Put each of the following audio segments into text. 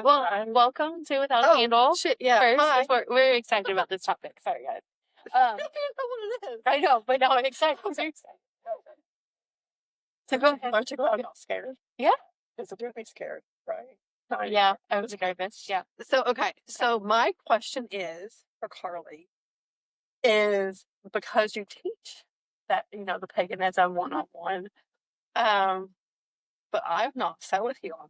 Well, welcome to Without a Handle. Shit, yeah. First, we're excited about this topic. Sorry, guys. I don't know what it is. I know, but now I'm excited. I'm so excited. So go ahead. Aren't you glad I'm not scared? Yeah. Because it made me scared, right? Yeah, I was nervous. Yeah. So, okay. So my question is, for Carly, is because you teach that, the paganism one-on-one, but I've not sat with you on,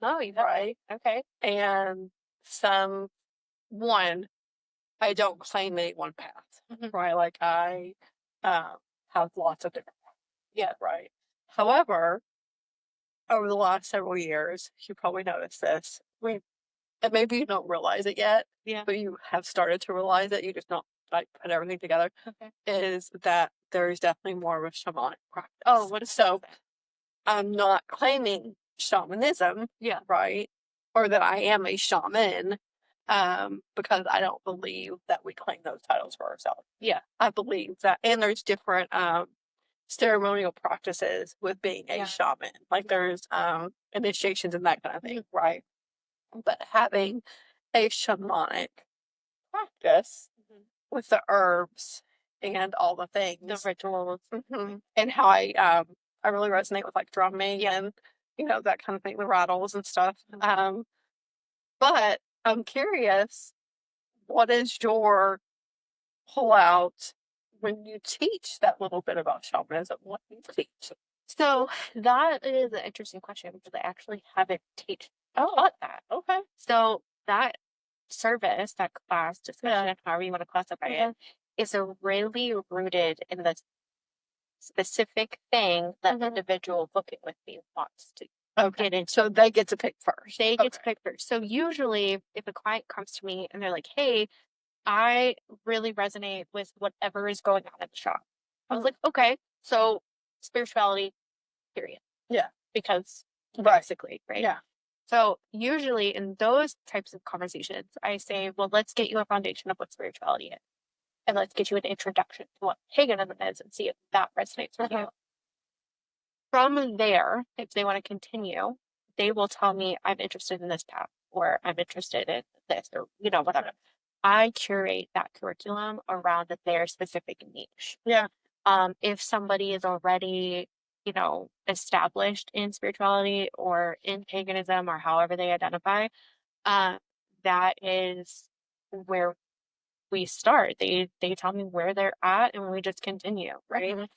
No, you haven't. right? Okay. And I don't claim any one path, right? Like I have lots of different paths. Yeah. Right. However, over the last several years, you probably noticed this. And maybe you don't realize it yet, Yeah. but you have started to realize it. You just not like put everything together. Okay. Is that there's definitely more of a shamanic practice. Oh, what is so? I'm not claiming shamanism, Yeah. right? Or that I am a shaman, because I don't believe that we claim those titles for ourselves. Yeah. I believe that, and there's different ceremonial practices with being a shaman. Like there's initiations and that kind of thing, right? But having a shamanic practice with the herbs and all the things, the rituals, and how I really resonate with like drumming and that kind of thing, the rattles and stuff. But I'm curious, what is your pullout when you teach that little bit about shamanism? What do you teach? So that is an interesting question because I actually haven't taught that. Okay. So that service, that class, discussion, however you want to classify it, is really rooted in the specific thing that the individual booking with me wants to get into. So they get to pick first. They get to pick first. So usually if a client comes to me and they're like, hey, I really resonate with whatever is going on in the shop. I was like, okay, so spirituality, period. Yeah. Because basically, right? Yeah. So usually in those types of conversations, I say, well, let's get you a foundation of what spirituality is. And let's get you an introduction to what paganism is and see if that resonates with you. From there, if they want to continue, they will tell me, I'm interested in this path, or I'm interested in this, or, whatever. I curate that curriculum around their specific niche. Yeah. If somebody is already, established in spirituality or in paganism or however they identify, that is where we start. They tell me where they're at and we just continue, right?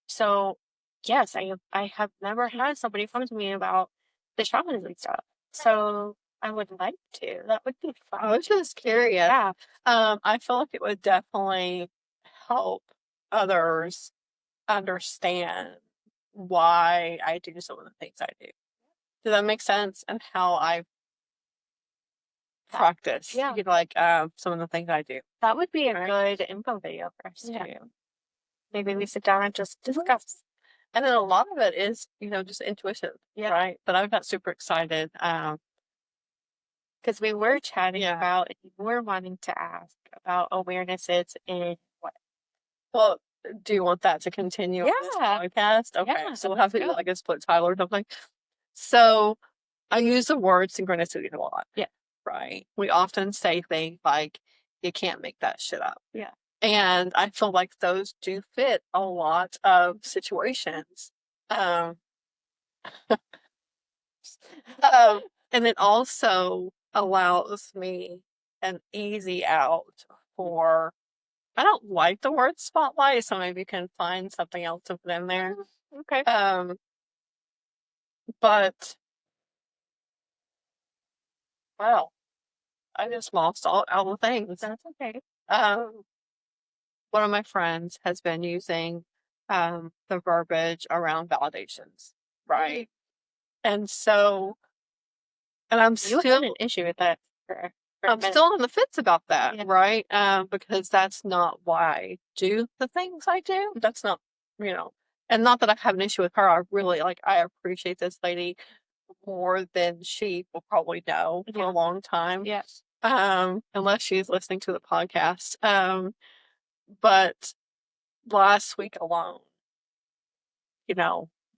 So yes, I have never had somebody come to me about the shamanism stuff. So I would like to. That would be fun. I was just curious. Yeah. I feel like it would definitely help others understand why I do some of the things I do. Does that make sense? And how I practice, some of the things I do. That would be a good info video for us to do. Maybe we sit down and just discuss. And then a lot of it is, just intuitive, right? But I got super excited. Because we were chatting about, and you were wanting to ask about awarenesses in what? Well, do you want that to continue on this podcast? Okay, so we'll have to do like a split title or something. So I use the word synchronicity a lot. Yeah. Right. We often say things like, you can't make that shit up. Yeah. And I feel like those do fit a lot of situations. And it also allows me an easy out for, I don't like the word spotlight, so maybe you can find something else to put in there. Okay. But wow, I just lost all the things. That's okay. One of my friends has been using the verbiage around validations, right? And so, and I'm still had an issue with that. I'm still on the fence about that, right? Because that's not why I do the things I do. That's not, and not that I have an issue with her. I really I appreciate this lady more than she will probably know for a long time. Yes. Unless she's listening to the podcast. But last week alone,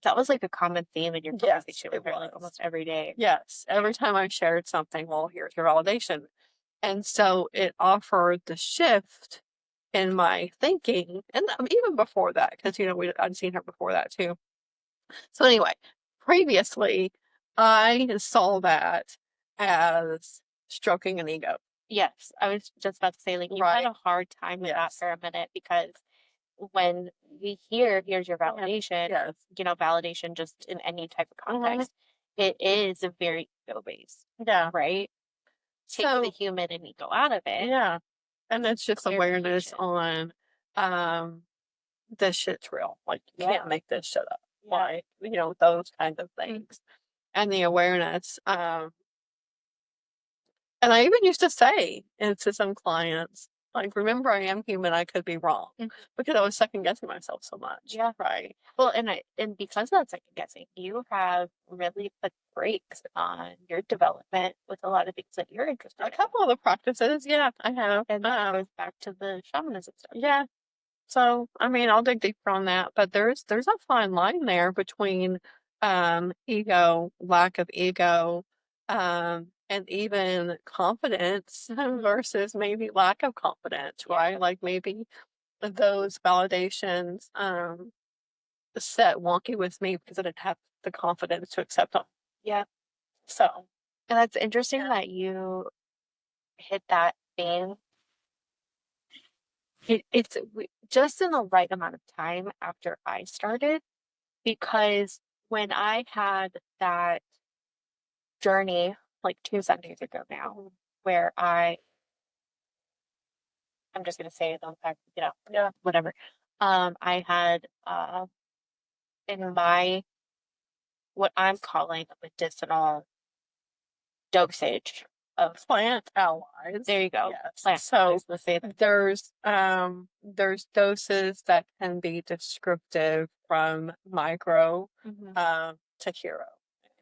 That was like a common theme in your Yes, conversation it with her, like was. almost every day. Yes, every time I shared something, well, here's your validation. And so it offered the shift in my thinking, and even before that, because I'd seen her before that too. So anyway, previously, I saw that as stroking an ego. Yes, I was just about to say, like, you had Right. a hard time with that Yes. for a minute because when we here's your Yeah. validation, Yes. validation just in any type of Mhm. context, it is a very ego-based, Yeah. right? Take the So human and ego out of it, yeah, and it's just awareness clarification. on this shit's real. Like you Yeah. can't make this shit up. Yeah. Like those kind of things, and the awareness. And I even used to say to some clients, like, remember, I am human. I could be wrong Mhm. because I was second guessing myself so much. Yeah. Right. Well, and because of that second guessing, you have really put brakes on your development with a lot of things that you're interested A in. couple of the practices, yeah, I have. And that goes back to the shamanism stuff. Yeah. So, I mean, I'll dig deeper on that, but there's a fine line there between ego, lack of ego, and even confidence versus maybe lack of confidence, Yeah. right? Like maybe those validations set wonky with me because I didn't have the confidence to accept them. Yeah. So, And that's interesting that you hit that theme. Just in the right amount of time after I started, because when I had that journey, like 2 Sundays ago now, where I'm just gonna say the fact, yeah. whatever. I had in my what I'm calling a medicinal dosage of Plant allies. there you go. Yes. Plant So allies, let's say that. there's doses that can be descriptive from micro Mhm. to hero.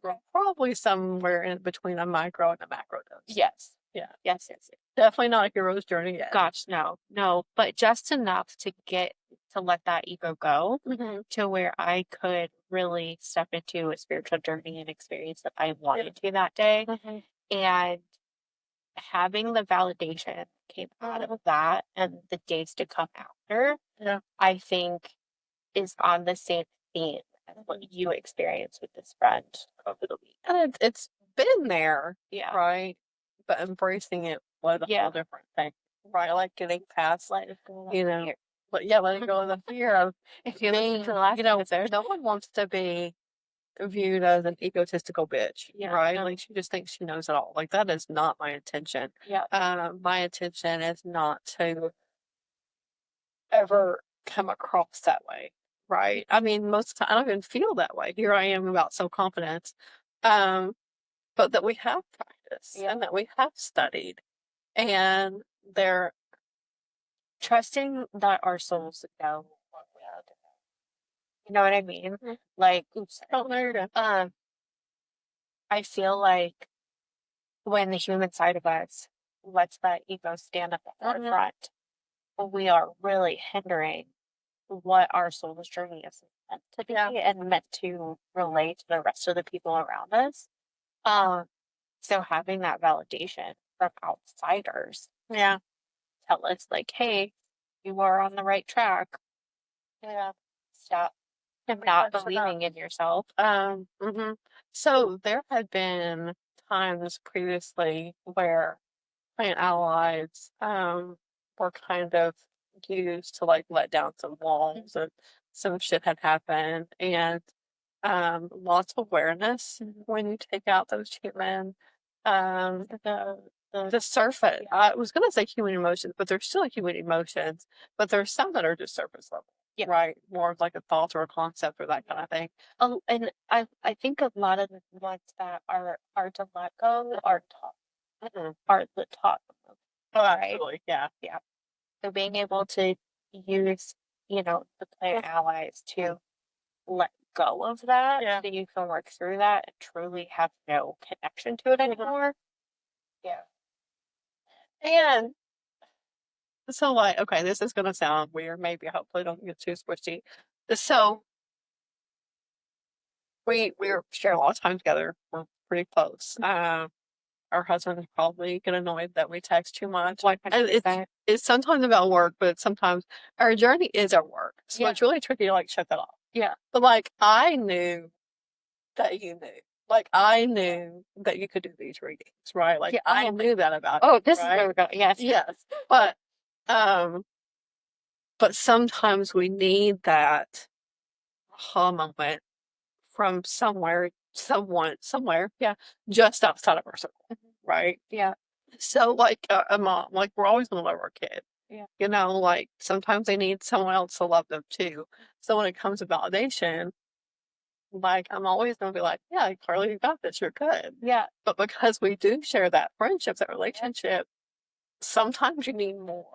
We're probably somewhere in between a micro and a macro dose. Yes. Yeah. Yes, yes, yes. Definitely not a hero's journey yet. Gosh, no, no, but just enough to get to let that ego go Mhm. to where I could really step into a spiritual journey and experience that I wanted to that day. Mhm. And having the validation came out of that and the days to come after, Yeah. I think is on the same theme as what you experienced with this friend over the week. And it's been there, Yeah. right? But embracing it was a Yeah. whole different thing, right? Like getting past, Let it go. you know, Fear. but yeah, letting go of the fear of If you listen being, to the last episode, no one wants to be viewed as an egotistical bitch, yeah, right? no, Like she just thinks she knows it all. Like that is not my intention. yeah, My intention is not to ever come across that way, right? I mean, most of the time I don't even feel that way. Here I am about self-confidence. But that we have practiced yeah. and that we have studied and they're Trusting that our souls know what we are doing. You know what I mean? Mhm. Like, oops, sorry. oh no you're good. I feel like when the human side of us lets that ego stand up at the Mhm. forefront, we are really hindering what our soul's journey is meant to be Yeah. and meant to relate to the rest of the people around us. Um, so having that validation from outsiders Yeah. tell us like, hey, you are on the right track. Yeah. Stop not believing in yourself. Mhm. So there had been times previously where plant allies were kind of used to like let down some walls and some shit had happened and lots of awareness when you take out those human the surface. I was gonna say human emotions, but there's still human emotions, but there's some that are just surface level. Yeah. Right. More of like a thought or a concept or that kind of thing. And I think a lot of the ones that are hard to let go are taught are the taught. Oh, Right? absolutely. Yeah. Yeah. So being able to use, the plant allies to let go of that Yeah. so you can work through that and truly have no connection to it anymore. Yeah. And so like, okay, this is gonna sound weird, maybe hopefully don't get too squishy. So we share a lot of time together. We're pretty close. Our husbands probably get annoyed that we text too much. One And hundred percent. it's sometimes about work, but sometimes our journey is our work. So Yeah. it's really tricky to like shut that off. Yeah. But like I knew that you knew. Like I knew that you could do these readings, right? Like Yeah. I knew that about Oh, you, this is right? where we're going. Yes. Yes. Um but sometimes we need that aha moment from somewhere, yeah, just outside of our circle, right? Yeah. So, like a mom, like we're always gonna love our kid. Yeah. You know, like sometimes they need someone else to love them too. So when it comes to validation, like I'm always gonna be like, yeah, Carly, you got this, you're good. Yeah. But because we do share that friendship, that relationship, sometimes you need more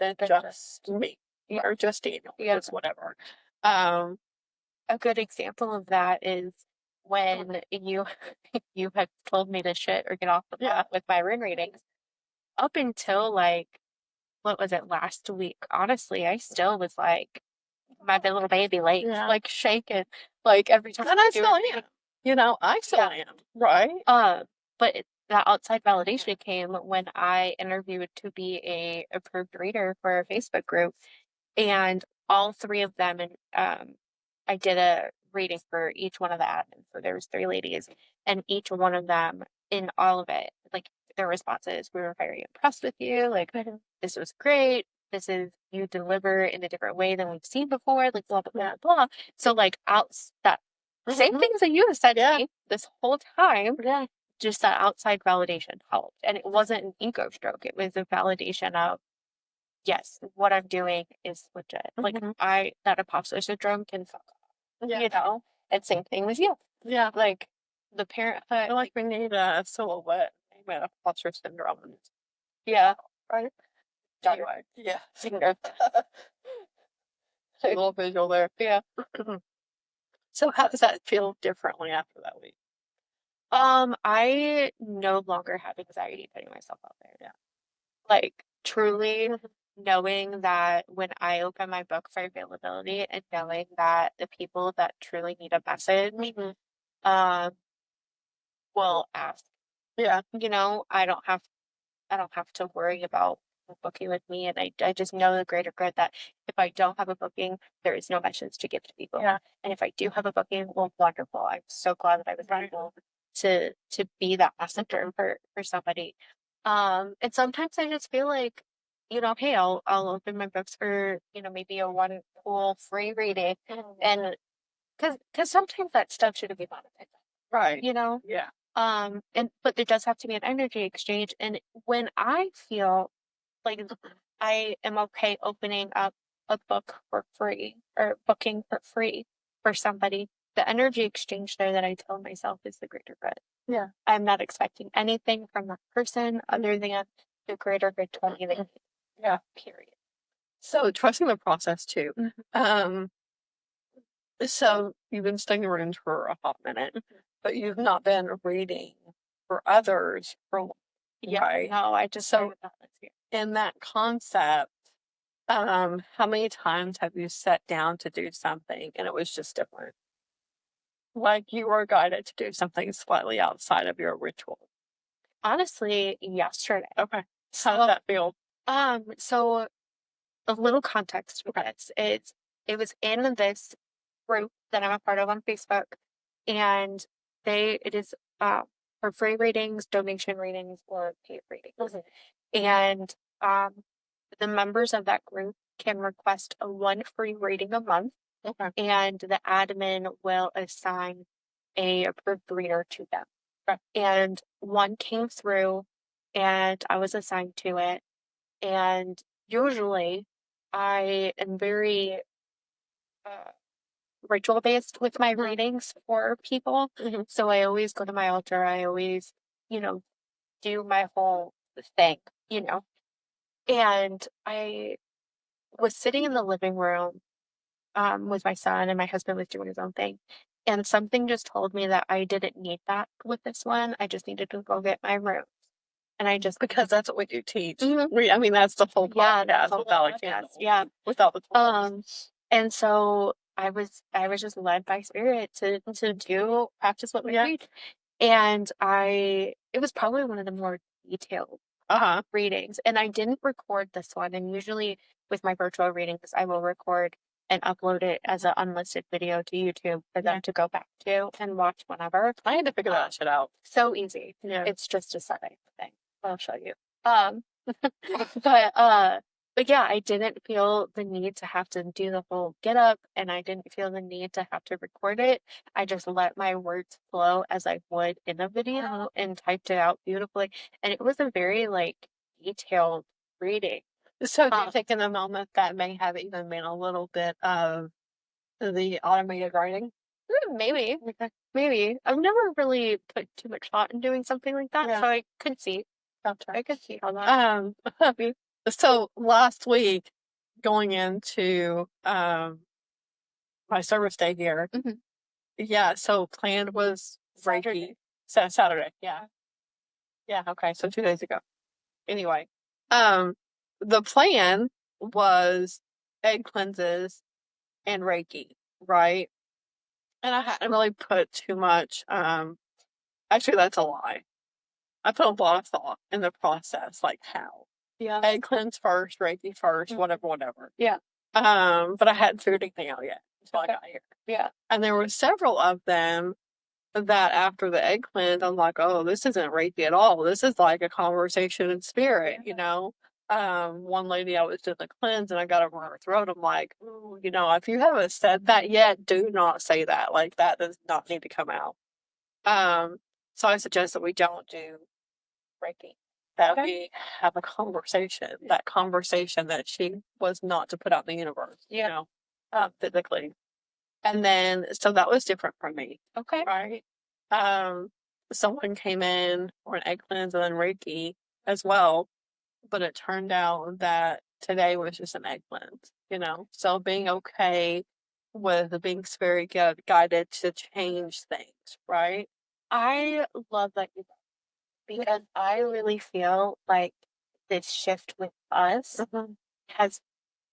than just me Yeah. or just Daniel, Yeah. just whatever. Um, A good example of that is when you had told me to shit or get off the pot with my rune readings. Up until like what was it last week? Honestly, I still was like my little baby legs, like shaking, like every time and I I do still it. am. You know, I still am, right? But the outside validation came when I interviewed to be a approved reader for a Facebook group, and all three of them, and I did a reading for each one of the admins. So there was three ladies, and each one of them, in all of it, like their responses, we were very impressed with you. Like this was great. This is you deliver in a different way than we've seen before. Like blah blah blah blah. So like out that same things that you have said to me this whole time. Yeah. Just that outside validation helped, and it wasn't an ego stroke. It was a validation of yes, what I'm doing is legit. Like that imposter syndrome can fuck off, you know? And same thing with you. Yeah. Like the parenthood. I feel like we need a silhouette with imposter syndrome. Yeah. Right? Anyway. Yeah. Hinder. A little visual there. Yeah. So how does that feel differently after that week? I no longer have anxiety putting myself out there. Yeah. Like truly knowing that when I open my book for availability and knowing that the people that truly need a message, um, will ask. Yeah. You know, I don't have to worry about booking with me. And I just know the greater good that if I don't have a booking, there is no message to give to people. Yeah. And if I do have a booking, well, wonderful. I'm so glad that I was able to be that messenger for somebody. And sometimes I just feel like, you know, hey, I'll open my books for, you know, maybe a one cool free reading. And because sometimes that stuff shouldn't be monetized. Right. You know? Yeah. And but there does have to be an energy exchange. And when I feel like I am okay opening up a book for free or booking for free for somebody, the energy exchange there that I tell myself is the greater good. Yeah. I'm not expecting anything from that person other than the greater good told me that. Yeah. Period. So trusting the process too. So you've been studying runes for a hot minute, but you've not been reading for others for right? No, I just so in that concept, how many times have you sat down to do something and it was just different? Like you were guided to do something slightly outside of your ritual. Honestly, yesterday. Okay. How did that feel? So a little context for this. It was in this group that I'm a part of on Facebook, and it is for free readings, donation readings, or paid readings. And the members of that group can request a one free reading a month, and the admin will assign a approved reader to them. And one came through, and I was assigned to it. And usually, I am very ritual based with my readings for people. So I always go to my altar. I always, you know, do my whole thing, you know. And I was sitting in the living room with my son, and my husband was doing his own thing. And something just told me that I didn't need that with this one. I just needed to go get my room. And I just because that's what we do teach. I mean, that's the whole podcast without a candle. Yeah, without the tools. And so I was just led by spirit to do practice what we Yeah. preach. And it was probably one of the more detailed Uh-huh. readings. And I didn't record this one. And usually with my virtual readings, I will record and upload it as an unlisted video to YouTube for them to go back to and watch whenever. I had to figure that shit out. So easy. Yeah. It's just a setting thing. I'll show you. Um, but but yeah, I didn't feel the need to have to do the whole get up, and I didn't feel the need to have to record it. I just let my words flow as I would in a video and typed it out beautifully. And it was a very like detailed reading. So do you think in the moment that may have even been a little bit of the automated writing? Maybe. Maybe. I've never really put too much thought in doing something like that, so I could see. Gotcha. I could see how that Um, so last week, going into my service day here, yeah, so planned was Reiki. Saturday, yeah. Yeah, okay, so 2 days ago. Anyway, the plan was egg cleanses and Reiki, right? And I hadn't really put too much, actually that's a lie. I put a lot of thought in the process, like how. Yeah. Egg cleanse first, Reiki first, whatever. Yeah. But I hadn't figured anything out yet until I got here. Yeah. And there were several of them that after the egg cleanse, I'm like, oh, this isn't Reiki at all. This is like a conversation in spirit, you know? One lady I was doing the cleanse and I got over her throat. I'm like, ooh, you know, if you haven't said that yet, do not say that. Like that does not need to come out. So I suggest that we don't do Reiki. That we have a conversation. That conversation that she was not to put out in the universe, you know, physically. And then, so that was different from me. Okay. Right. Someone came in for an egg cleanse and then Reiki as well, but it turned out that today was just an egg cleanse, you know? So being okay with being spirit guided to change things, right? I love that you because I really feel like this shift with us has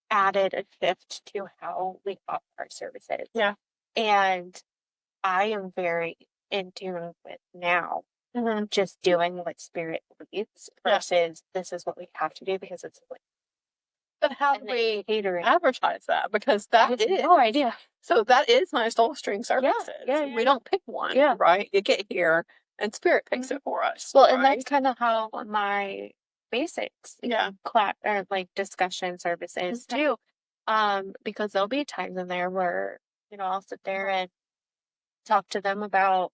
added a shift to how we offer our services. Yeah. And I am very in tune with now just doing what spirit leads versus this is what we have to do because it's what. But how do we advertise that? Because that is no idea. So that is my soul string services. Yeah. We don't pick one, right? You get here and spirit picks it for us. Well, and that's kind of how my basics class or like discussion services too. Because there'll be times in there where, you know, I'll sit there and talk to them about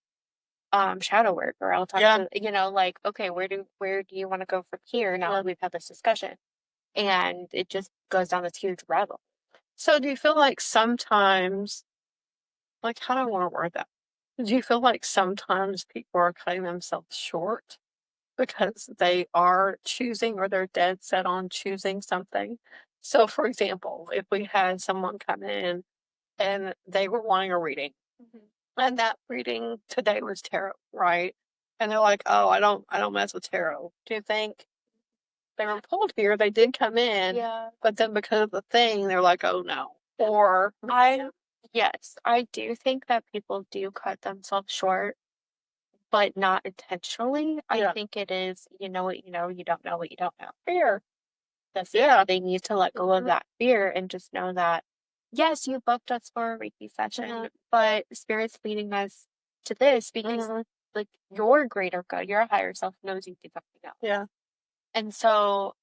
shadow work, or I'll talk to, you know, like, okay, where do you want to go from here now that we've had this discussion? And it just goes down this huge rabbit hole. So do you feel like sometimes, like, how do I want to word that? Do you feel like sometimes people are cutting themselves short because they are choosing or they're dead set on choosing something? So, for example, if we had someone come in and they were wanting a reading, and that reading today was tarot, right? And they're like, "Oh, I don't mess with tarot." Do you think they were pulled here? They did come in, but then because of the thing, they're like, "Oh no." Or yes, I do think that people do cut themselves short, but not intentionally. I think it is, you know what you know, you don't know what you don't know. fear. The fear. They need to let go of that fear and just know that, yes, you booked us for a Reiki session, but Spirit's leading us to this because, like, your greater good, your higher self knows you did something else. Yeah. And so,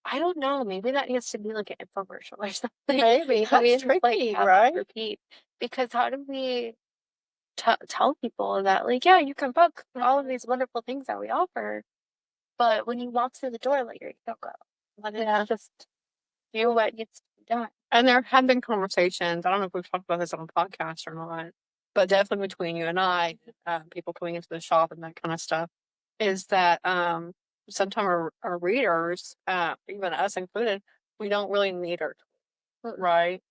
I don't know, maybe that needs to be like an infomercial or something. Maybe. That's tricky, right? Repeat. Because how do we tell people that, like, yeah, you can book all of these wonderful things that we offer, but when you walk through the door, like, you don't go. Let it just do what needs to be done. And there have been conversations, I don't know if we've talked about this on a podcast or not, but definitely between you and I, people coming into the shop and that kind of stuff, is that sometimes our readers, even us included, we don't really need our tools, right?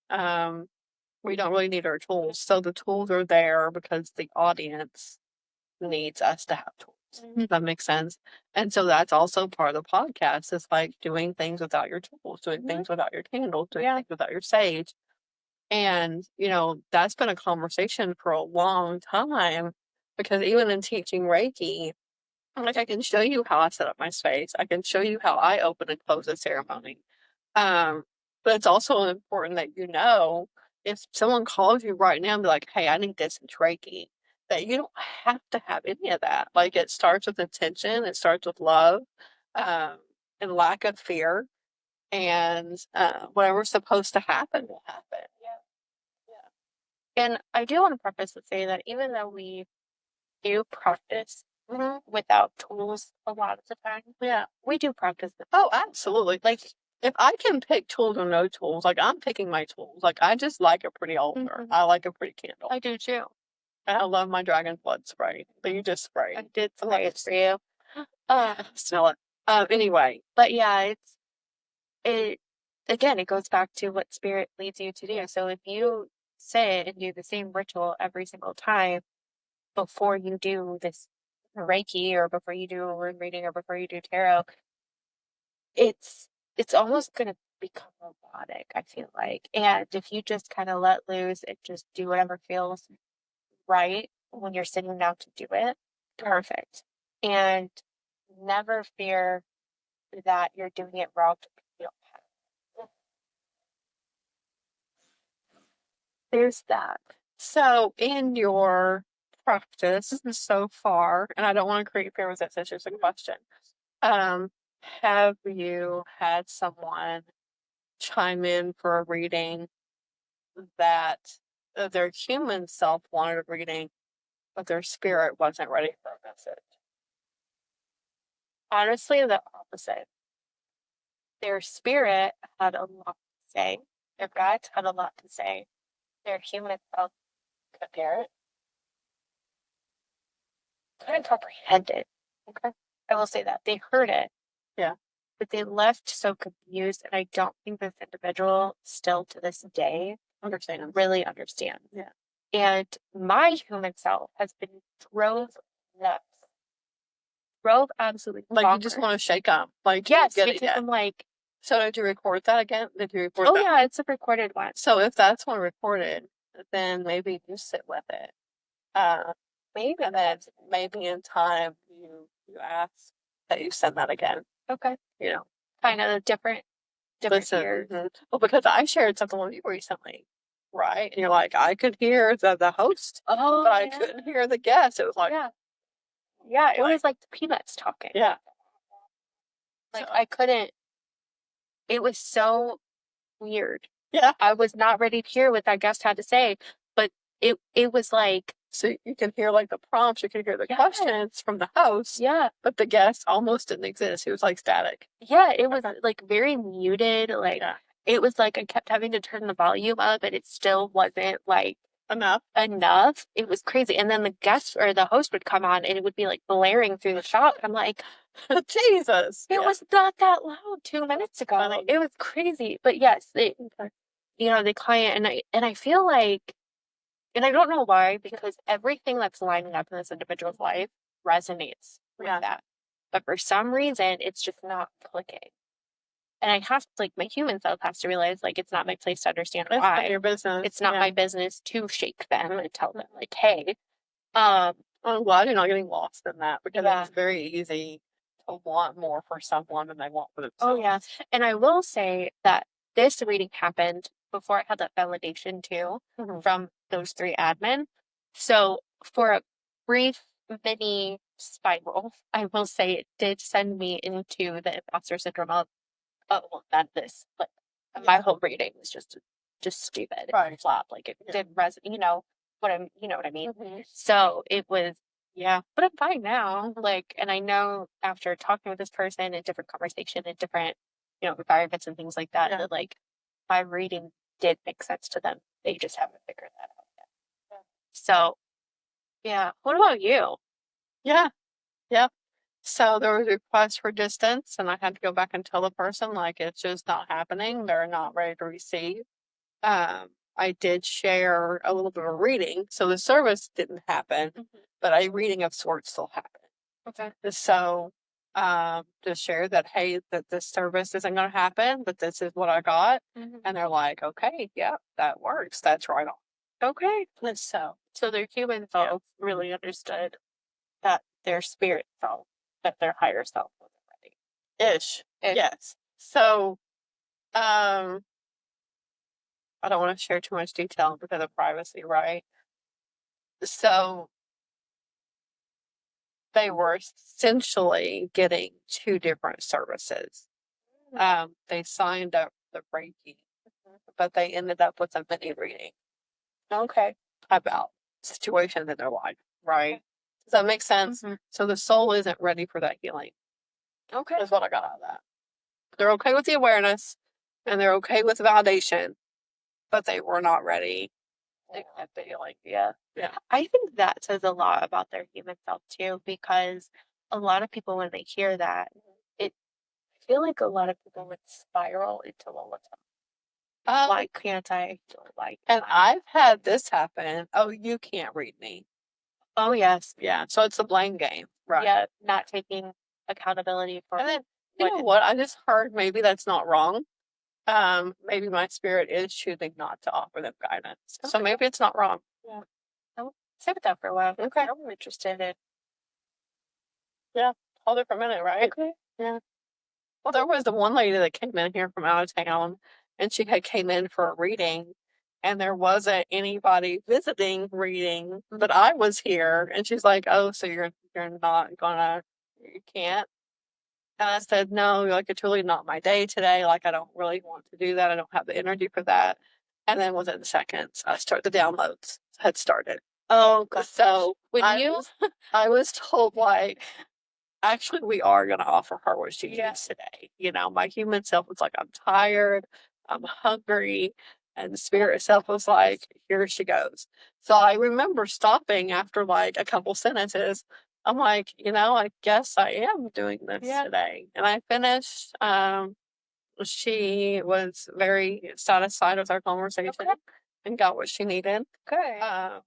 We don't really need our tools. So the tools are there because the audience needs us to have tools. That makes sense. And so that's also part of the podcast. It's like doing things without your tools, doing things without your candles, doing things without your sage. And, that's been a conversation for a long time because even in teaching Reiki, like I can show you how I set up my space. I can show you how I open and close a ceremony. Um, but it's also important that if someone calls you right now and be like, hey, I need this in Reiki, that you don't have to have any of that. Like it starts with intention, it starts with love, um, and lack of fear, and whatever's supposed to happen will happen. Yeah. Yeah. And I do want to preface to say that even though we do practice without tools a lot of the time, Yeah. we do practice with Oh, absolutely. Like if I can pick tools or no tools, like I'm picking my tools. Like I just like a pretty altar. I like a pretty candle. I do too. And I love my dragon blood spray that you just sprayed. I did spray it for you. Smell it. Anyway, but yeah, it again, it goes back to what spirit leads you to do. So if you sit and do the same ritual every single time before you do this Reiki or before you do a room reading or before you do tarot, it's almost gonna become robotic, I feel like. And if you just kind of let loose and just do whatever feels right when you're sitting down to do it, perfect. And never fear that you're doing it wrong. You don't have. There's that. So in your practice so far, and I don't want to create fear with this, it's just a question. Have you had someone chime in for a reading that their human self wanted a reading, but their spirit wasn't ready for a message? Honestly, the opposite. Their spirit had a lot to say. Their guides had a lot to say. Their human self couldn't hear it, couldn't comprehend it. Okay. I will say that. They heard it. Yeah. But they left so confused, and I don't think this individual still to this day really understands. Yeah. And my human self has been drove nuts. Drove absolutely like you just want to shake them. Like yes, get because I'm like, so did you record that again? Did you record oh that? yeah, it's a recorded one. So if that's one recorded, then maybe you sit with it. Maybe and then maybe in time you ask that you send that again. Okay. You know, kind of different years. Well, because I shared something with you recently, right? And you're like, I could hear the host, Oh, but I couldn't hear the guest. It was like, yeah, it was like the peanuts talking. Yeah. Like I couldn't. It was so weird. Yeah. I was not ready to hear what that guest had to say, but it was like, so you can hear like the prompts, you can hear the questions from the host. Yeah. But the guest almost didn't exist. It was like static. Yeah, it was like very muted. Like it was like I kept having to turn the volume up, and it still wasn't like enough. It was crazy. And then the guest or the host would come on, and it would be like blaring through the shop. I'm like, Jesus. It was not that loud 2 minutes ago. Like, it was crazy. But yes, the client and I feel like, and I don't know why, because everything that's lining up in this individual's life resonates with that. But for some reason, it's just not clicking. And I have to, like, my human self has to realize, like, it's not my place to understand why. It's not your business. It's not my business to shake them and tell them, like, hey. I'm glad you're not getting lost in that, because it's very easy to want more for someone than they want for themselves. Oh, yeah. And I will say that this reading happened before I had that validation too from those 3 admin. So for a brief mini spiral, I will say it did send me into the imposter syndrome of, oh, well, not this, but my whole reading was just stupid. Right. Flop. Like it didn't resonate, you know what I mean? So it was, but I'm fine now. Like, and I know after talking with this person in different conversation in different, environments and things like that, that like my reading did make sense to them. They just haven't figured that out yet. So, what about you? Yeah. So there was a request for distance, and I had to go back and tell the person, like, it's just not happening. They're not ready to receive. I did share a little bit of reading, so the service didn't happen, but a reading of sorts still happened. Okay. So just share that, hey, that this service isn't going to happen, but this is what I got. And they're like, okay, yeah, that works. That's right on. Okay. So their human self really understood that their spirit self, that their higher self wasn't ready. Ish. Yes. So, I don't want to share too much detail because of privacy, right? So they were essentially getting two different services. They signed up for the Reiki, but they ended up with a mini reading. Okay. About situations in their life, right? Does that make sense? So the soul isn't ready for that healing. Okay. That's what I got out of that. They're okay with the awareness and they're okay with validation, but they were not ready at the healing. Yeah. Yeah. I think that says a lot about their human self too, because a lot of people, when they hear that, I feel like a lot of people would spiral into lolita. Why can't I feel like And I've had this happen. Oh, you can't read me. Oh, yes. Yeah. So it's a blame game. Right. Yeah, not taking accountability for And then, you know what? I just heard maybe that's not wrong. Maybe my spirit is choosing not to offer them guidance. So maybe it's not wrong. Yeah. I'll sit with that for a while. Okay. I'm interested in. Yeah. Hold it for a minute, right? Okay. Yeah. Well, there was the one lady that came in here from out of town, and she had came in for a reading, and there wasn't anybody visiting reading, but I was here, and she's like, "Oh, so you're not gonna, you can't?" And I said, "No, like it's really not my day today. Like I don't really want to do that. I don't have the energy for that." And then within seconds, the downloads had started. Oh, gosh. So When I was told like, actually, we are going to offer her what she needs today. You know, my human self was like, I'm tired, I'm hungry. And the spirit self was like, here she goes. So I remember stopping after like a couple sentences. I'm like, you know, I guess I am doing this today. And I finished. She was very satisfied with our conversation and got what she needed. Good.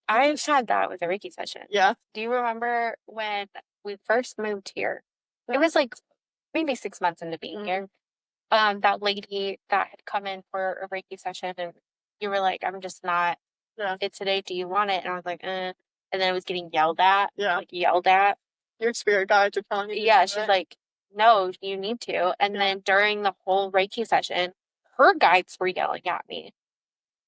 I've had that with a Reiki session. Yeah. Do you remember when we first moved here? It was like maybe 6 months into being here. That lady that had come in for a Reiki session, and you were like, "I'm just not it today. Do you want it?" And I was like, "eh." And then I was getting yelled at. Yeah. Like yelled at. Your spirit guides are telling you. Yeah, she's like, "No, you need to." And then during the whole Reiki session, her guides were yelling at me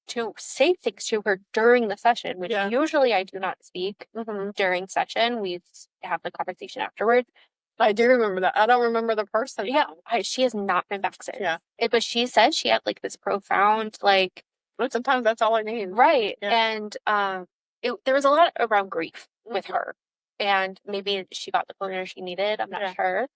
to say things to her during the session, which usually I do not speak during session. We have the conversation afterwards. I do remember that. I don't remember the person. Yeah, she has not been back since. Yeah. But she said she had like this profound, like, But sometimes that's all I need. right. Yeah. And there was a lot around grief with her. And maybe she got the closure she needed. I'm not sure.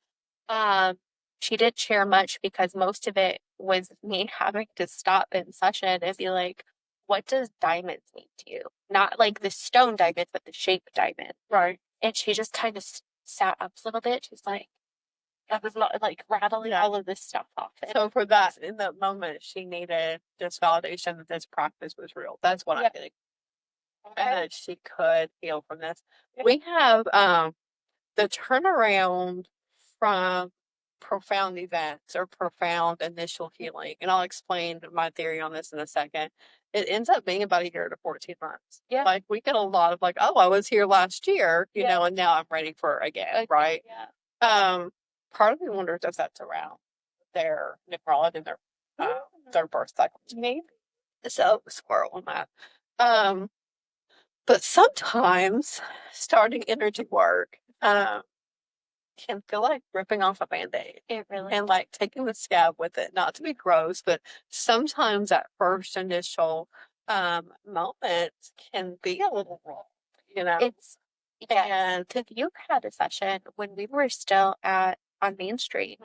She didn't share much because most of it was me having to stop in session and be like, what does diamonds mean to you? Not like the stone diamond, but the shape diamond. Right. And she just kind of sat up a little bit. She's like, that was not like rattling all of this stuff off. So for that, in that moment, she needed this validation that this practice was real. That's what I think. Okay. And that she could heal from this. We have the turnaround from profound events or profound initial healing. And I'll explain my theory on this in a second. It ends up being about a year to 14 months. Yeah. Like we get a lot of like, oh, I was here last year, you know, and now I'm ready for it again, right? Yeah. Part of me wonders if that's around their numerology and their birth cycle. Maybe. So squirrel on that. But sometimes starting energy work can feel like ripping off a band-aid. It really and like taking the scab with it, not to be gross, but sometimes that first initial moment can be a little raw, you know. And because you had a session when we were still on Main Street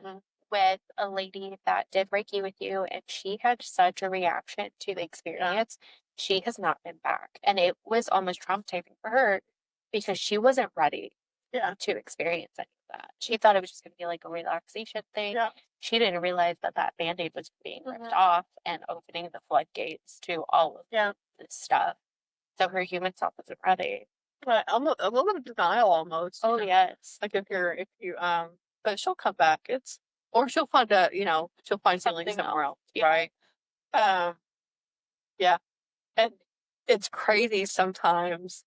with a lady that did Reiki with you, and she had such a reaction to the experience. She has not been back, and it was almost traumatizing for her because she wasn't ready to experience any of that. She thought it was just going to be like a relaxation thing. Yeah. She didn't realize that that band-aid was being ripped off and opening the floodgates to all of this stuff. So her human self wasn't ready. But I'm a little bit of denial almost. Oh, yes. Like if you but she'll come back. It's or she'll find a she'll find healing Something somewhere else. else, Yeah. right? Um, yeah, and it's crazy sometimes.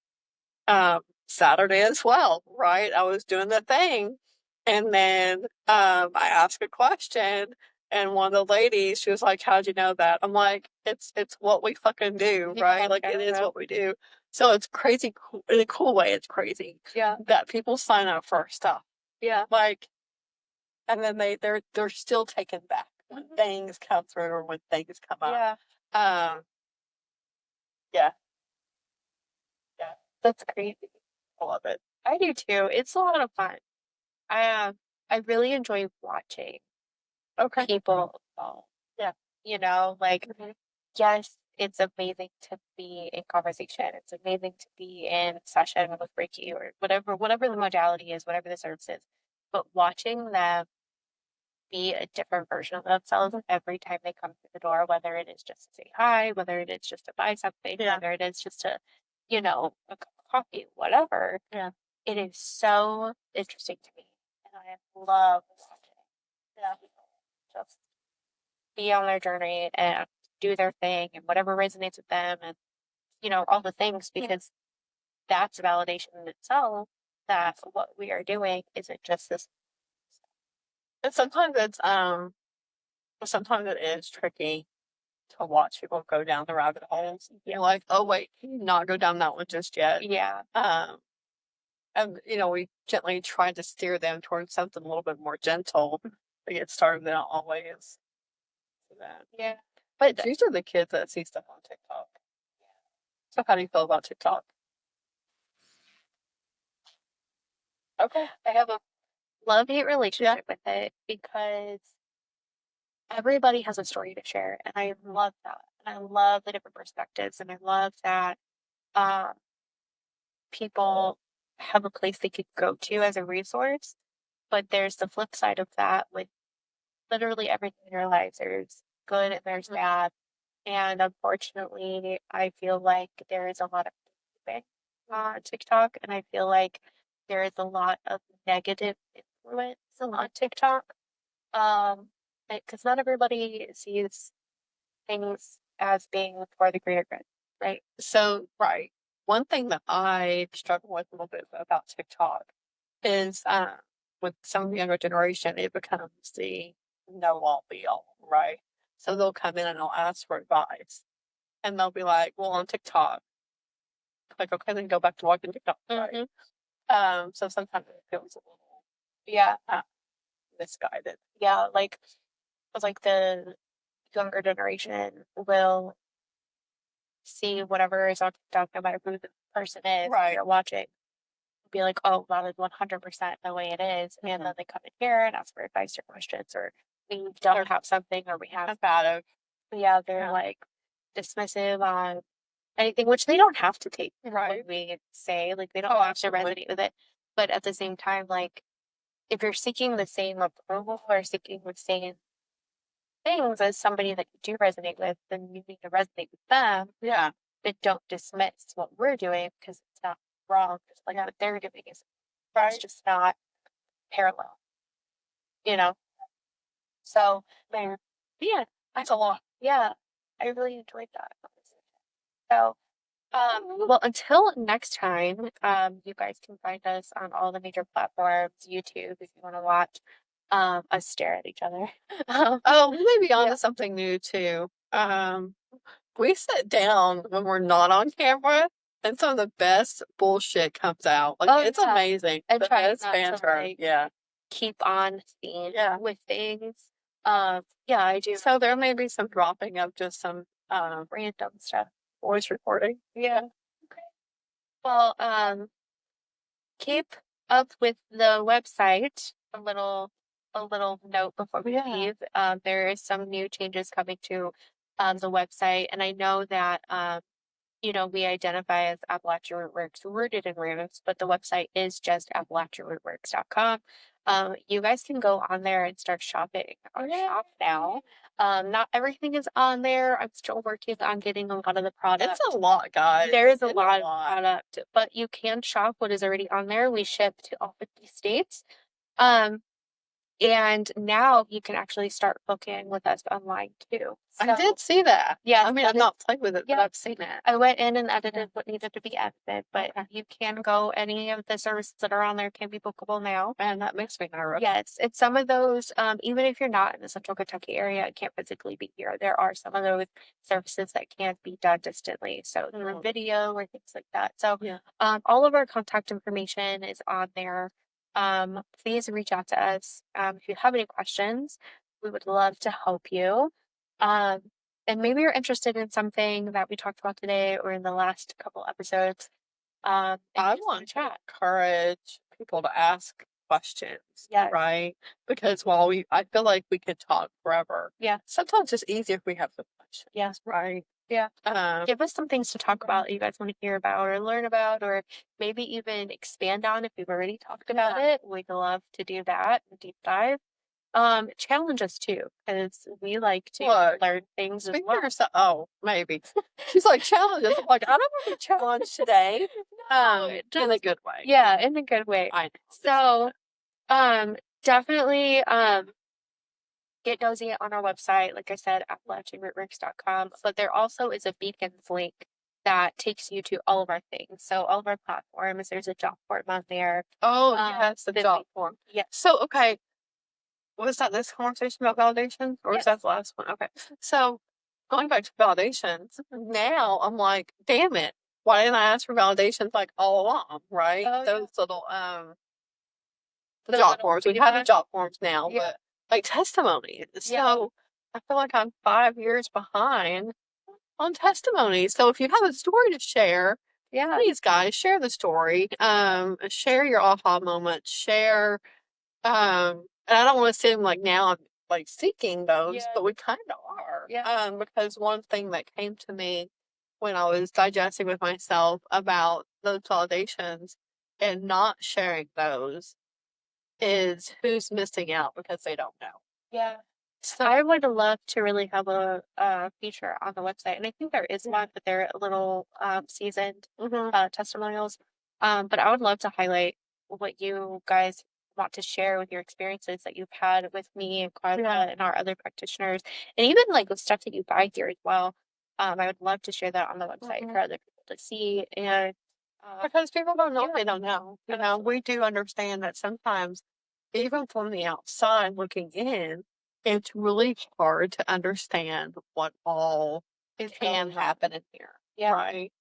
Saturday as well, right? I was doing the thing, and then I asked a question, and one of the ladies, she was like, "How'd you know that?" I'm like, "It's what we fucking do, right? Yeah, Like it is yeah. what we do." So it's crazy, in a cool way. It's crazy Yeah. that people sign up for our stuff, Yeah. like, and then they're still taken back when things come through or when things come up. Yeah. Um, yeah, yeah, That's crazy. I love it. I do too. It's a lot of fun. I really enjoy watching Okay, people evolve. yeah. Like, Mhm. yes, it's amazing to be in conversation. It's amazing to be in session with Reiki or whatever the modality is, whatever the service is. But watching them be a different version of themselves every time they come through the door, whether it is just to say hi, whether it is just to buy something, Yeah. whether it is just to, a cup of coffee, whatever. Yeah. It is so interesting to me. And I love watching Yeah. people just be on their journey and do their thing and whatever resonates with them and, all the things because that's validation in itself that what we are doing isn't just this. And sometimes it is tricky to watch people go down the rabbit holes. You're like, oh wait, not go down that one just yet. Yeah. And we gently try to steer them towards something a little bit more gentle to get started. They don't always do that. Yeah. But these are the kids that see stuff on TikTok. So how do you feel about TikTok? Okay. I have a love-hate Yeah. relationship with it because everybody has a story to share, and I love that. And I love the different perspectives, and I love that um, people have a place they could go to as a resource. But there's the flip side of that with literally everything in your lives. There's good and there's bad. And unfortunately, I feel like there is a lot of feedback on TikTok, and I feel like there is a lot of negative influence on TikTok. Because not everybody sees things as being for the greater good, right? So, right. One thing that I struggle with a little bit about TikTok is with some of the younger generation, it becomes the know all be all, right? So they'll come in and they'll ask for advice. And they'll be like, well, on TikTok, like, okay, then go back to watching TikTok, right? So sometimes it feels a little Yeah, misguided. yeah. Like the younger generation will see whatever is on TikTok, no matter who the person is Right. you're watching, be like, oh, that is 100% the way it is. And then they come in here and ask for advice or questions, or we don't have something, or we have, Combative. yeah, they're Yeah. like dismissive on anything, which they don't have to take Right. what we say, like, they don't Oh, have to absolutely. resonate with it. But at the same time, like, if you're seeking the same approval or seeking the same things as somebody that you do resonate with, then you need to resonate with them, Yeah. but don't dismiss what we're doing because it's not wrong. Just like what they're doing is, it's Right. just not parallel, you know? So, man, yeah, That's a lot. yeah, I really enjoyed that conversation. So, well, until next time, you guys can find us on all the major platforms, YouTube if you want to watch us stare at each other. Oh, we may be on Yeah. to something new too. We sit down when we're not on camera, and some of the best bullshit comes out. Like Oh, it's yeah. amazing. And The try best not to banter. like Yeah. keep on theme Yeah. with things. Yeah, I do So there may be some dropping of just some random stuff. voice recording. Yeah. Okay. Well, keep up with the website. A little note before we Yeah. leave. There is some new changes coming to the website, and I know that we identify as Appalachia Rootworks rooted in roots, but the website is just appalachiarootworks.com. You guys can go on there and start shopping our shop now. Not everything is on there. I'm still working on getting a lot of the product. It's a lot, guys. There is a It's lot a of lot. product, but you can shop what is already on there. We ship to all 50 states. Um, and now you can actually start booking with us online too. I did see that. Yes, I mean, I've not played with it, but yeah. I've seen it. I went in and edited what needed to be edited, but Okay. you can go. Any of the services that are on there can be bookable now. And that makes me nervous. Yes, it's some of those, even if you're not in the Central Kentucky area and can't physically be here, there are some of those services that can be done distantly. So through video or things like that. So Yeah. all of our contact information is on there. Please reach out to us. If you have any questions, we would love to help you. Um, and maybe you're interested in something that we talked about today or in the last couple episodes. I want to encourage people to ask questions, Yes. right? Because I feel like we could talk forever. Yeah. Sometimes it's easier if we have the questions. Yeah. Right. Yeah. Give us some things to talk about that you guys want to hear about or learn about, or maybe even expand on if we've already talked about it. We'd love to do that, deep dive. Challenge us too, because we like to learn things as well. Oh, maybe. She's like, challenge us. I'm like, I don't want to be challenged today. In a good way. Yeah, in a good way. I know. So, definitely, get nosy on our website, like I said, AppalachianRootworks.com. But there also is a beacons link that takes you to all of our things. So all of our platforms, there's a job form on there. Oh, yes, the job form. Yeah. So, okay. Was that this conversation about validation? Or was that the last one? Okay. So, going back to validations, now I'm like, damn it. Why didn't I ask for validations like all along, right? Those little the job forms. We have the job forms now, but like testimonies. So I feel like I'm 5 years behind on testimonies. So if you have a story to share, please guys, share the story. Share your aha moment. Share and I don't want to seem like now I'm like seeking those, but we kind of are. Because one thing that came to me when I was digesting with myself about those validations and not sharing those is who's missing out because they don't know. Yeah. So I would love to really have a feature on the website, and I think there is one, but they're a little seasoned testimonials. But I would love to highlight what you guys want to share with your experiences that you've had with me and Carla and our other practitioners, and even like with stuff that you buy here as well. I would love to share that on the website for other people to see, and because people don't know what they don't know. You know, we do understand that sometimes, even from the outside looking in, it's really hard to understand what all can happen in here. Right.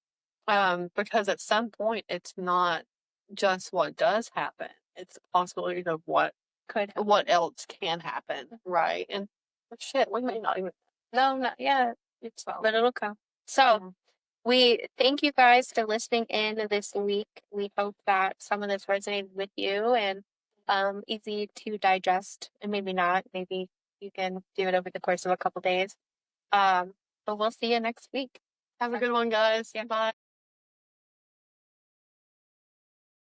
Because at some point it's not just what does happen. It's the possibility of what else can happen. Right. And shit, we may not even not yet. But it'll come. So we thank you guys for listening in this week. We hope that some of this resonated with you and easy to digest, and maybe not. Maybe you can do it over the course of a couple days. But we'll see you next week. Have a good one, guys. Bye.